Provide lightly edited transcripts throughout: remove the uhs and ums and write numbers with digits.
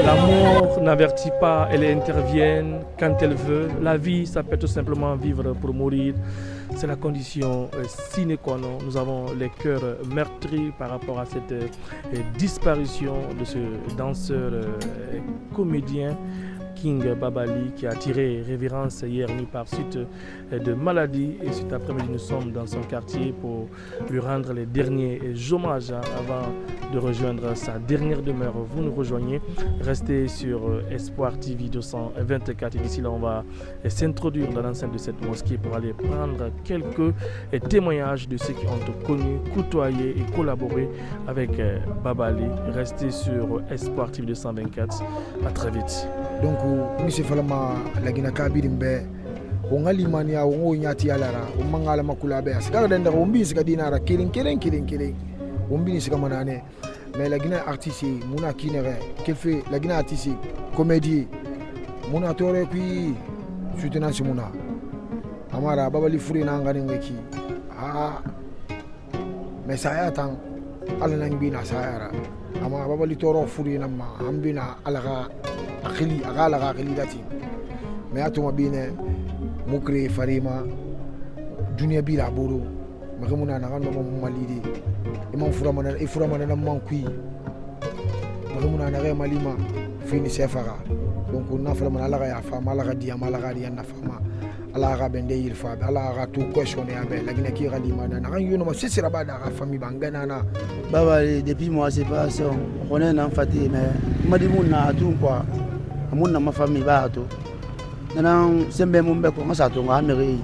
L'amour n'avertit pas, elle intervient quand elle veut. La vie, ça peut tout simplement vivre pour mourir. C'est la condition sine qua non. Nous avons les cœurs meurtris par rapport à cette disparition de ce danseur comédien King Babali, qui a tiré révérence hier nuit par suite de maladie. Et cet après-midi, nous sommes dans son quartier pour lui rendre les derniers hommages avant de rejoindre sa dernière demeure. Vous nous rejoignez, restez sur Espoir TV 224. Et d'ici là, on va s'introduire dans l'enceinte de cette mosquée pour aller prendre quelques témoignages de ceux qui ont connu, côtoyé et collaboré avec Babali. Restez sur Espoir TV 224. À très vite. Donc, monsieur Falama, la Guinée Kabirimbe, on a l'imania, on y a tialara, on mangala makulabe, c'est quand même on bise kadinara, killing, on bise comme année. Mais la Guinée artistique, Mouna Kinere, qui fait la Guinée artistique, comédie, Mouna Tore, puis soutenant Mouna. Amara, Babali Furi Nanganiki. Ah, mais ça y attend, Alanbina Sayara. Ama Babali Toro Furi Nama, Ambina Alaga. Akili agala akili dati mais atuma bine mukre farima dunia bila boro magamuna na kando malidi imam furamana na mankui magamuna na ga malima fini sefara donc on a fait la ya fama la dia malaga dia na fama ala ga bende il fa ala ga tout questionner abe la gina ki galima na kan yono ma sisira ba da famille bangana na baba depuis moi c'est pas ça on est en fatigué mais madimuna tout quoi amuna ma famille ba to nana sembe mumbe ko ngasa to ngamere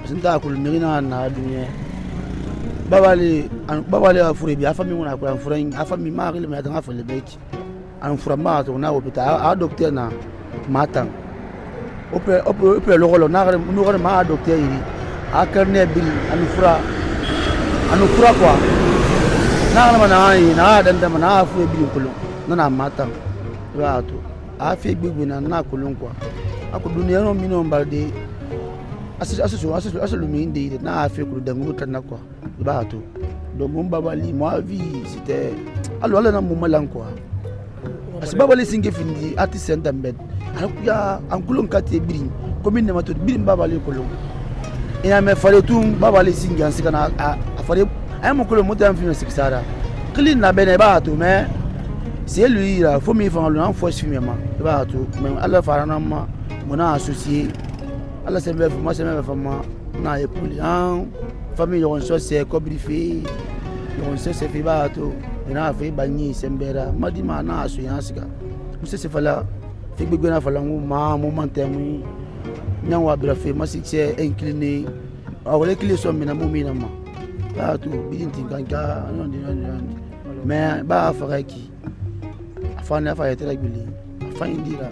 sinta ko mirina na dunya babali afure bi afami muna ko afure afami ma rile me tanga fele beki an fura ma to na hôpital a docteur na matan ope lo golo na no ma docteur yi a karne bil an fura quoi na mana yi na dan da mana afure bil kullu na matan ba to a fait bébé na kulun quoi ako dunia no mino mbalde asu luminde na a fait ku dangu tanna quoi ba to donc mon babali moi vie c'était alors là na mon malan quoi as babali singe findi artiste ndambed akuya an kulun kati birin commune ma to birin babali kulun ina me fale tout babali singe an sikana a fale ay mo kulun mutan film sikisara clean na bene ba to mais c'est lui là faut me faire le force filmement ba to mais Allah farana ma mona associé Allah c'est bien moi c'est même femme na épouli en famille on so c'est cobrifié on se fait ba to na fait bagni sembera madima na associé sika monsieur c'est fala fait gbegbe na fala ma moment temu nyanwa brafe masike incliné awole kile so mina mo mina ma ba to bidinti kanka non mais ba faraki afana fa yete raguli afana indira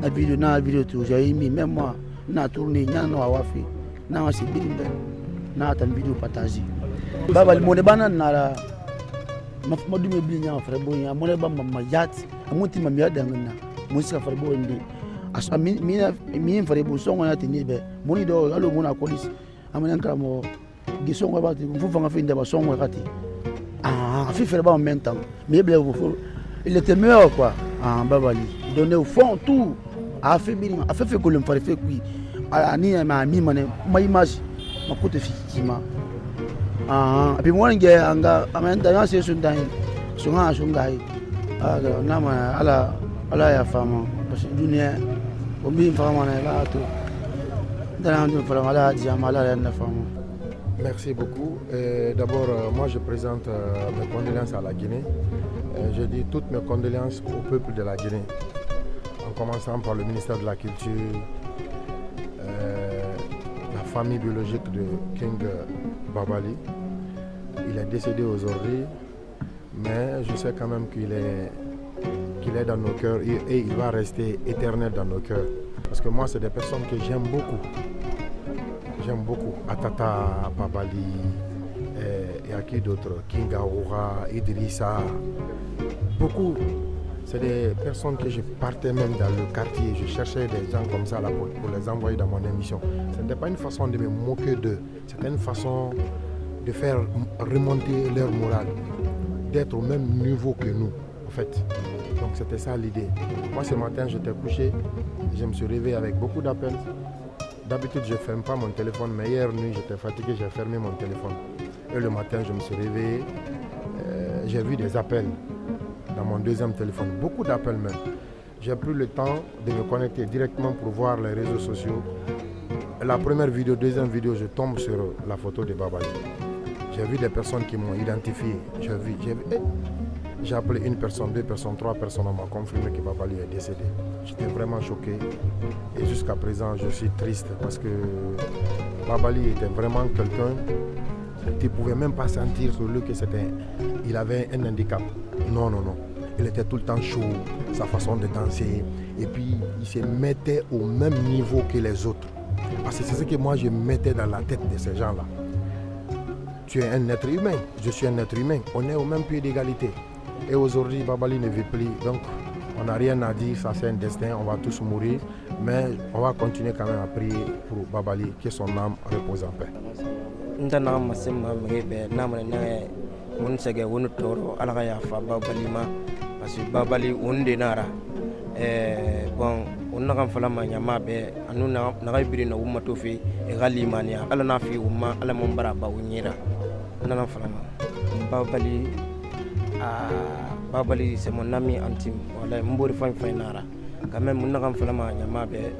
na video tu j'ai mis même moi na tourner nyana wa wafi na wasi bilimbe na tan video partager baba le bana na la mafmadu me binya frère boya mo le ba mama yat amuti mama ya dangana musika frère boya ndi asa mi frère bo songo ya tini be moni do alo mona police amana nkramo gisongo ba ti mfufa nga finda ba songo kati fi frère ba en même temps mais il était meilleur quoi en babali donner au fond tout a fait bien a fait que le faire fait qui ani ma mi mané ma image ma côté fikima puis moi nge anga amenda ya c'est sundan sunga sungai na ma ala ya fama parce que dunia on bien fama na la to dans on fama ala jamala ya na fama. Merci beaucoup. D'abord, moi je présente mes condoléances à la Guinée. Je dis toutes mes condoléances au peuple de la Guinée, en commençant par le ministère de la Culture, la famille biologique de King Babali. Il est décédé aujourd'hui, mais je sais quand même qu'il est dans nos cœurs et il va rester éternel dans nos cœurs. Parce que moi, c'est des personnes que j'aime beaucoup. J'aime beaucoup. Atata, Babali, et à qui d'autre, King Aoura, Idrissa. Beaucoup. C'est des personnes que je partais même dans le quartier. Je cherchais des gens comme ça là, pour les envoyer dans mon émission. Ce n'était pas une façon de me moquer d'eux. C'était une façon de faire remonter leur morale, d'être au même niveau que nous, en fait. Donc c'était ça l'idée. Moi ce matin j'étais couché, je me suis réveillé avec beaucoup d'appels. D'habitude je ne ferme pas mon téléphone, mais hier nuit j'étais fatigué, j'ai fermé mon téléphone. Et le matin je me suis réveillé, j'ai vu des appels dans mon deuxième téléphone, beaucoup d'appels même. J'ai pris le temps de me connecter directement pour voir les réseaux sociaux. La première vidéo, deuxième vidéo, je tombe sur la photo de Babali. J'ai vu des personnes qui m'ont identifié. J'ai appelé une personne, deux personnes, trois personnes, on m'a confirmé que Babali est décédé. J'étais vraiment choqué. Et jusqu'à présent, je suis triste parce que Babali était vraiment quelqu'un. Tu ne pouvais même pas sentir sur lui qu'il avait un handicap. Non, non, non. Il était tout le temps chaud, sa façon de danser. Et puis, il se mettait au même niveau que les autres. Parce que c'est ce que moi, je mettais dans la tête de ces gens-là. Tu es un être humain, je suis un être humain. On est au même pied d'égalité. Et aujourd'hui, Babali ne vit plus. Donc, on n'a rien à dire, ça c'est un destin, on va tous mourir. Mais on va continuer quand même à prier pour Babali, que son âme repose en paix. Parce que Babali onde nara bon onna kan fala ma nyama be anu na biri na umma to fi e gali mania ala na fi umma ala mon bara ba unyira nana fala ma Babali c'est mon ami intime wala mbori fa nara quand même onna kan fala ma nyama be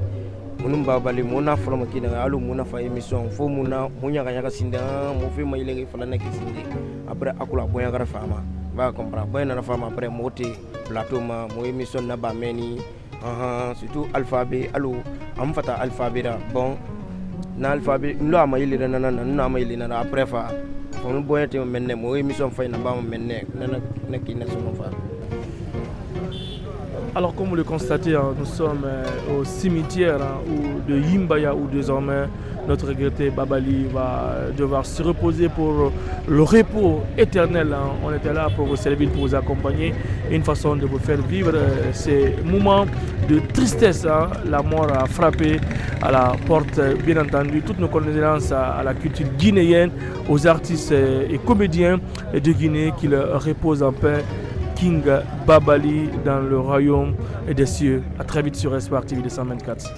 munum Babali mona fala ma kina alu mona fa émission fo mona munya ga yaga sinda mo fi ma ile fala na kisinde après akula boya gara fama va comprendre boy na femme après monter plateau ma mo émission na ba meni surtout alphabet allo am fata alphabet da bon na alphabet ndo ma yile na ma yile na après fa on boy te menne mo émission fay na ba menne na ki na so fa. Alors comme vous le constatez, nous sommes au cimetière de Yimbaya où désormais notre regretté Babali va devoir se reposer pour le repos éternel. On était là pour vous servir, pour vous accompagner. Une façon de vous faire vivre ces moments de tristesse. La mort a frappé à la porte, bien entendu. Toutes nos condoléances à la culture guinéenne, aux artistes et comédiens de Guinée, qu'ils reposent en paix. King Babali dans le royaume des cieux. A très vite sur Espoir TV 224.